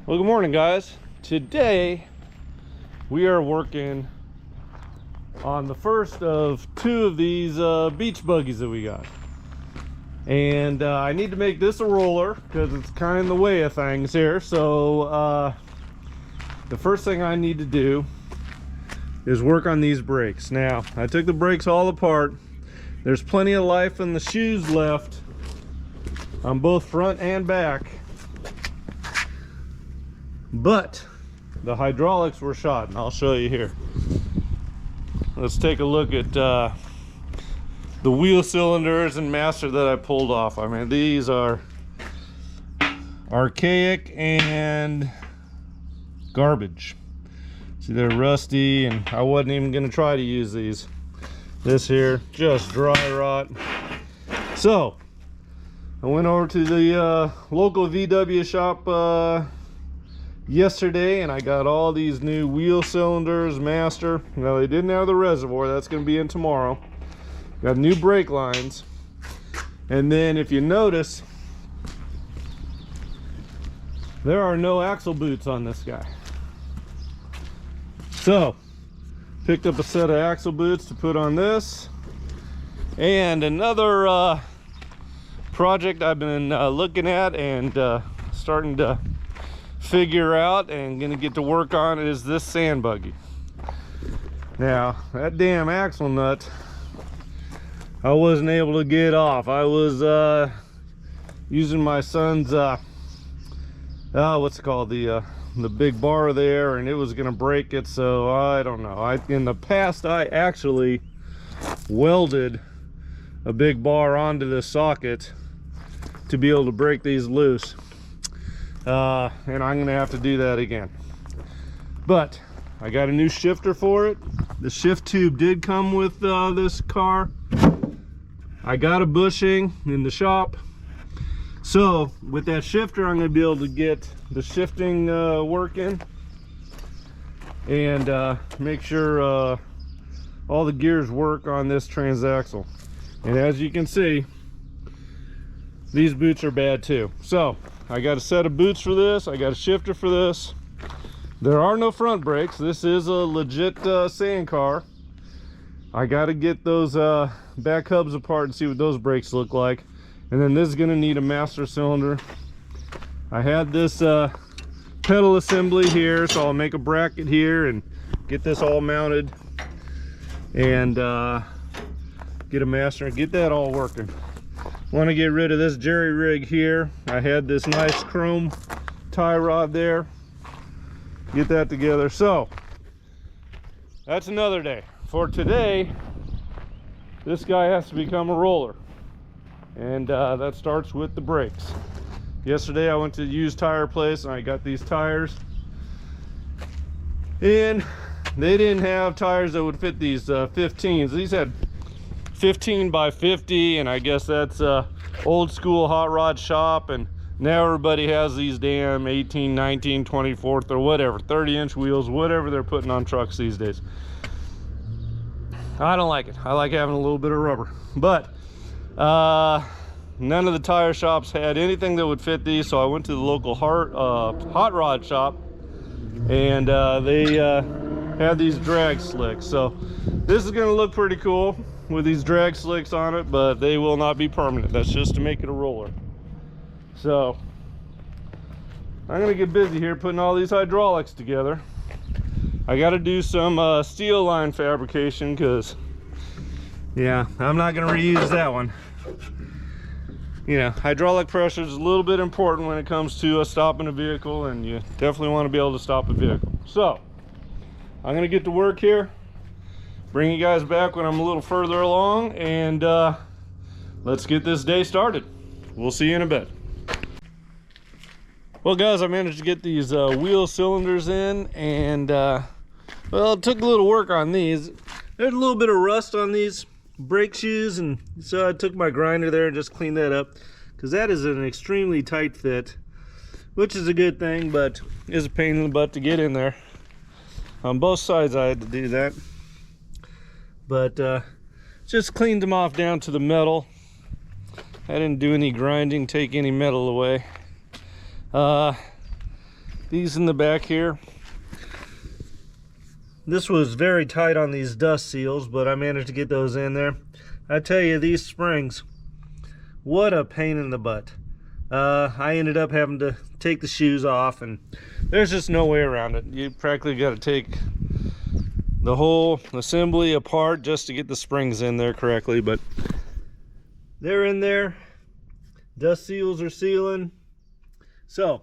Well, good morning, guys. Today we are working on the first of two of these beach buggies that we got, and I need to make this a roller because it's kind of in the way of things here. So the first thing I need to do is work on these brakes. Now, I took the brakes all apart. There's plenty of life in the shoes left on both front and back, but the hydraulics were shot, and I'll show you here. Let's take a look at the wheel cylinders and master that I pulled off. I mean, these are archaic and garbage. See, they're rusty, and I wasn't even going to try to use these. This here, just dry rot. So I went over to the local VW shop yesterday, and I got all these new wheel cylinders, master. Now, they didn't have the reservoir. That's going to be in tomorrow. Got new brake lines, and then if you notice, there are no axle boots on this guy. So picked up a set of axle boots to put on this. And another project I've been looking at and starting to figure out and gonna get to work on is this sand buggy. Now, that damn axle nut I wasn't able to get off. I was using my son's what's it called, the big bar there, and it was gonna break it. So I don't know. In the past I actually welded a big bar onto the socket to be able to break these loose, and I'm gonna have to do that again. But I got a new shifter for it. The shift tube did come with this car. I got a bushing in the shop, so with that shifter I'm gonna be able to get the shifting working and make sure all the gears work on this transaxle. And as you can see, these boots are bad too. So I got a set of boots for this. I got a shifter for this. There are no front brakes. This is a legit sand car. I got to get those back hubs apart and see what those brakes look like. And then this is going to need a master cylinder. I had this pedal assembly here, so I'll make a bracket here and get this all mounted and get a master and get that all working. Want to get rid of this jerry rig here. I had this nice chrome tie rod there. Get that together. So that's another day. For today, this guy has to become a roller, and that starts with the brakes. Yesterday I went to the used tire place and I got these tires, and they didn't have tires that would fit these 15s. These had 15 by 50, and I guess that's old school hot rod shop, and now everybody has these damn 18, 19, 24th or whatever, 30-inch wheels, whatever they're putting on trucks these days. I don't like it. I like having a little bit of rubber, but none of the tire shops had anything that would fit these, so I went to the local hot rod shop, and they had these drag slicks. So this is going to look pretty cool with these drag slicks on it, but they will not be permanent. That's just to make it a roller. So I'm going to get busy here putting all these hydraulics together. I got to do some steel line fabrication because, yeah, I'm not going to reuse that one. You know, hydraulic pressure is a little bit important when it comes to stopping a vehicle, and you definitely want to be able to stop a vehicle. So I'm going to get to work here, bring you guys back when I'm a little further along, and let's get this day started. We'll see you in a bit. Well, guys, I managed to get these wheel cylinders in, and well, it took a little work on these. There's a little bit of rust on these brake shoes, and so I took my grinder there and just cleaned that up, because that is an extremely tight fit, which is a good thing, but is a pain in the butt to get in there. On both sides I had to do that, but just cleaned them off down to the metal. I didn't do any grinding, take any metal away. these in the back here. This was very tight on these dust seals, but I managed to get those in there. I tell you, these springs, what a pain in the butt. I ended up having to take the shoes off, and there's just no way around it. You practically got to take the whole assembly apart just to get the springs in there correctly, but they're in there. Dust seals are sealing. So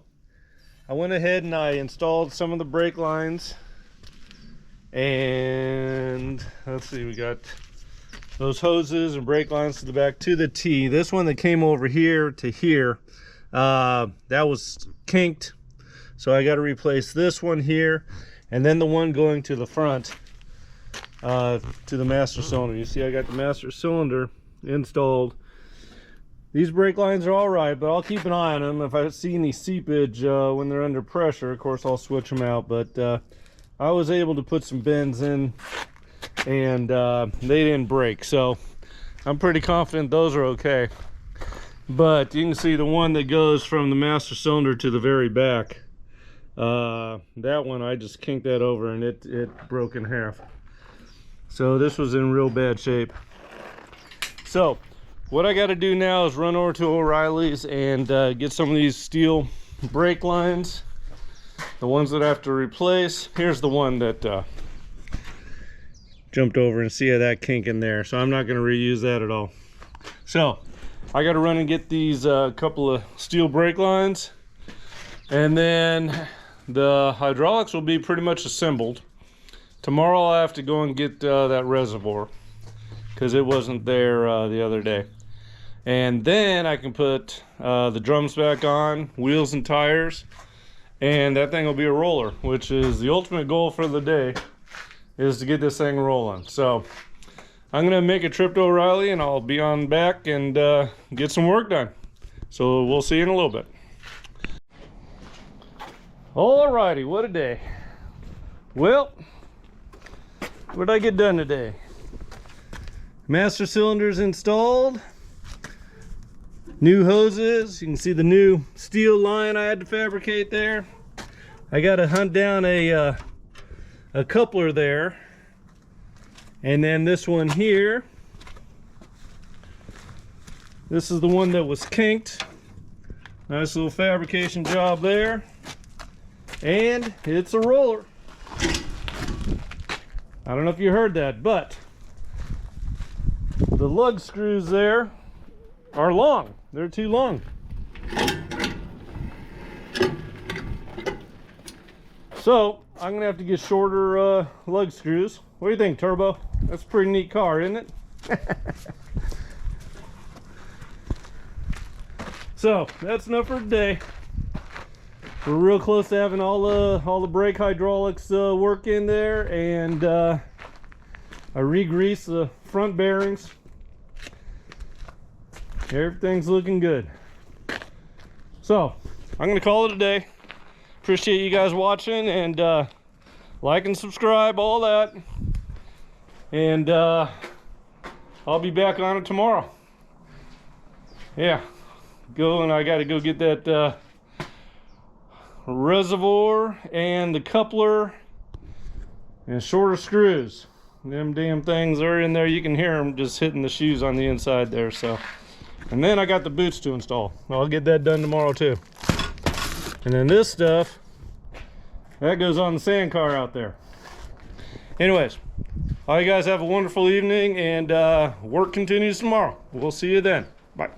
I went ahead and I installed some of the brake lines, and let's see, we got those hoses and brake lines to the back to the T. This one that came over here to here, that was kinked, so I got to replace this one here, and then the one going to the front to the master cylinder. You see I got the master cylinder installed. These brake lines are all right, but I'll keep an eye on them. If I see any seepage when they're under pressure, of course I'll switch them out. But I was able to put some bends in, and they didn't break, so I'm pretty confident those are okay. But you can see the one that goes from the master cylinder to the very back, that one I just kinked that over and it broke in half. So this was in real bad shape. So what I got to do now is run over to O'Reilly's and get some of these steel brake lines, the ones that I have to replace. Here's the one that jumped over, and see how that kink in there, so I'm not going to reuse that at all. So I got to run and get these couple of steel brake lines, and then the hydraulics will be pretty much assembled. Tomorrow I'll have to go and get that reservoir, because it wasn't there the other day. And then I can put the drums back on, wheels and tires, and that thing will be a roller, which is the ultimate goal for the day, is to get this thing rolling. So I'm gonna make a trip to O'Reilly, and I'll be on back and get some work done. So we'll see you in a little bit. Alrighty, what a day. Well, what did I get done today? Master cylinders installed, new hoses. You can see the new steel line I had to fabricate there. I got to hunt down a coupler there, and then this one here, this is the one that was kinked. Nice little fabrication job there, and it's a roller. I don't know if you heard that, but the lug screws there are long. They're too long. So I'm gonna have to get shorter lug screws. What do you think, Turbo? That's a pretty neat car, isn't it? So that's enough for today. We're real close to having all the brake hydraulics work in there, and I re-greased the front bearings. Everything's looking good. So I'm gonna call it a day. Appreciate you guys watching, and like and subscribe, all that. And I'll be back on it tomorrow. Yeah, I gotta go get that reservoir and the coupler and shorter screws. Them damn things are in there. You can hear them just hitting the shoes on the inside there. So, and then I got the boots to install. I'll get that done tomorrow too. And then this stuff that goes on the sand car out there. Anyways, all you guys have a wonderful evening, and work continues tomorrow. We'll see you then. Bye.